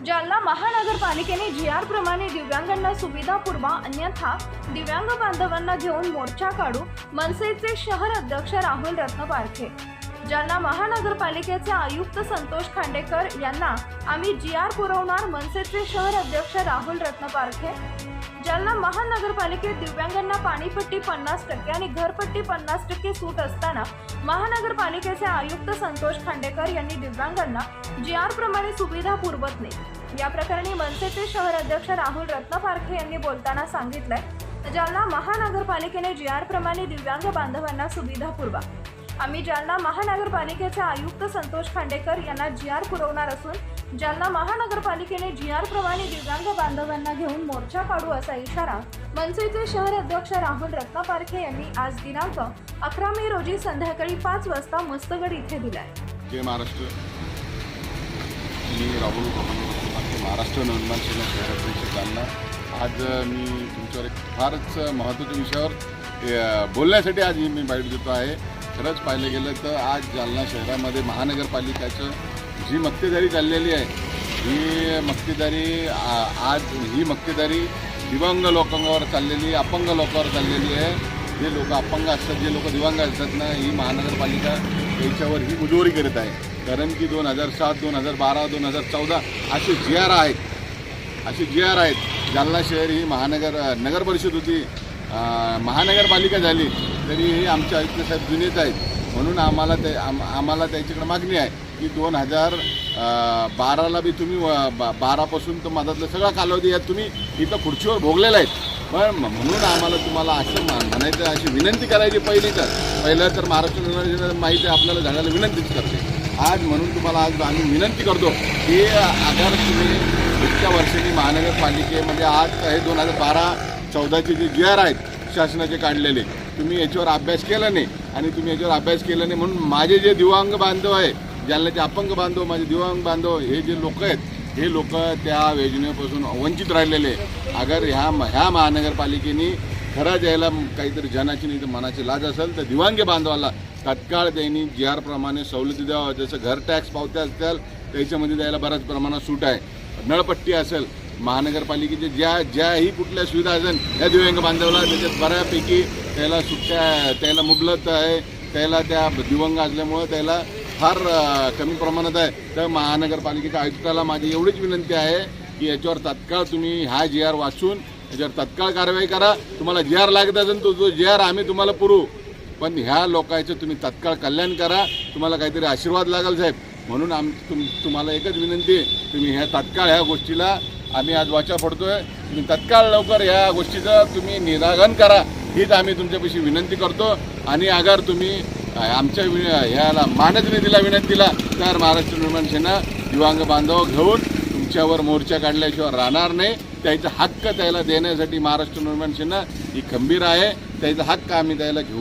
जालना महानगरपालिकेने जी.आर. प्रमाणे दिव्यांगांना सुविधा पुरवा, अन्यथा दिव्यांग बांधवांना घेऊन मोर्चा काढू, मनसेचे शहर अध्यक्ष राहुल रत्नपारखे. जालना महानगरपालिकेचे आयुक्त संतोष खांडेकर यांना आम्ही जी.आर. पुरवणार, मनसेचे शहर अध्यक्ष राहुल रत्नपारखे. जालना महानगरपालिकेत दिव्यांगांना पाणीपट्टी 50% आणि घरपट्टी 50% सूट असताना महानगरपालिकेचे आयुक्त संतोष खांडेकर यांनी दिव्यांगांना जी.आर. प्रमाणे सुविधा पुरवत नाही. या प्रकरणी मनसेचे शहर अध्यक्ष राहुल रत्नपारखे यांनी बोलताना सांगितलंय, जालना महानगरपालिकेने जी.आर. प्रमाणे दिव्यांग बांधवांना सुविधा पुरवा. आम्ही जालना महानगरपालिकेचे आयुक्त संतोष खांडेकर यांना जी.आर. पुरवणार असून जालना महानगरपालिकेने जी.आर. प्रमाणे दिव्यांग बांधवांना घेऊन मोर्चा काढू असा इशारा मनसेचे शहर अध्यक्ष राहुल रत्नपारखे यांनी आज दिनांक 11 मे रोजी संध्याकाळी 5 वाजता मस्तगड इथे दिलाय. जय महाराष्ट्र. मी राहुल रत्नपारखे, महाराष्ट्र नवनिर्माण सेना शहर अध्यक्ष जालना. आज मी तुमच्यावर एक फारच महत्त्वाच्या विषयावर बोलण्यासाठी आज मी बाईट देतो आहे. खरंच पाहिलं गेलं तर आज जालना शहरामध्ये महानगरपालिकेचं जी मक्तेदारी चाललेली आहे, ही मक्तेदारी दिव्यांग लोकांवर चाललेली, अपंग लोकांवर चाललेली आहे. जे लोक अपंग असतात, जे लोक दिव्यांग असतात ना, ही महानगरपालिका याच्यावर ही मुजोरी करत आहे. कारण की 2007, 2012, 2014 असे जी.आर. आहेत. जालना शहर ही नगर परिषद होती, महानगरपालिका झाली तरी हे आमचे आयुक्त साहेब जुनेच आहेत. म्हणून आम्हाला त्याच्याकडे मागणी आहे की 2012ला बी तुम्ही 12पासून तर मधातलं सगळा कालावधी यात तुम्ही इथं खुर्चीवर भोगलेला आहेत. पण म्हणून आम्हाला तुम्हाला असं म्हणायचं, अशी विनंती करायची पहिलं तर महाराष्ट्र निर्माण माहिती आपल्याला झाडायला विनंतीच करते. आज म्हणून तुम्हाला आज आम्ही विनंती करतो की अगर तुम्ही इतक्या वर्षांनी महानगरपालिकेमध्ये आज हे 2012-14चे जे जी.आर. आहेत शासनाचे काढलेले, तुम्ही याच्यावर अभ्यास केला नाही आणि तुम्ही याच्यावर अभ्यास केला नाही म्हणून माझे जे दिव्यांग बांधव आहे, जालन्याचे अपंग बांधव, माझे दिव्यांग बांधव, हे जे लोक आहेत, हे लोक त्या योजनेपासून वंचित राहिलेले. अगर ह्या महानगरपालिकेने खरंच यायला काहीतरी जनाची नाही तर मनाची लाज असेल तर दिव्यांग बांधवाला तात्काळ त्यांनी जी.आर. प्रमाणे सवलती द्यावं. जसं घर टॅक्स पावत्या असतील त्याच्यामध्ये द्यायला बऱ्याच प्रमाणात सूट आहे. नळपट्टी असेल, महानगरपालिकेचे ज्याही कुठल्या सुविधा असेल त्या दिव्यांग बांधवाला त्याच्यात बऱ्यापैकी त्याला सुट्ट्या, त्याला मुबलत आहे, त्याला त्या दिव्यांग असल्यामुळं त्याला फार कमी प्रमाणात आहे. तर महानगरपालिकेच्या आयुक्ताला माझी एवढीच विनंती आहे की याच्यावर तात्काळ तुम्ही हा जी.आर. वाचून याच्यावर तात्काळ कारवाई करा. तुम्हाला जी.आर. लागत असेल तो जी.आर. आम्ही तुम्हाला पुरवू, पण ह्या लोकांचं तुम्ही तात्काळ कल्याण करा. तुम्हाला काहीतरी आशीर्वाद लागेल साहेब. म्हणून तुम्हाला एकच विनंती आहे, तुम्ही ह्या तात्काळ ह्या गोष्टीला आम्ही आज वाचा फोडतोय, तुम्ही तात्काळ लवकर ह्या गोष्टीचं तुम्ही निराकरण करा, हीच आम्ही तुमच्यापाशी विनंती करतो. आणि अगर तुम्ही आमच्या ह्याला मानच नाही दिला विनंतीला तर महाराष्ट्र निर्माण सेना दिव्यांग बांधव घेऊन तुमच्यावर मोर्चा काढल्याशिवाय राहणार नाही. त्याचा हक्क त्याला देण्यासाठी महाराष्ट्र निर्माण सेना ही खंबीर आहे. त्याचा हक्क आम्ही त्याला घेऊ.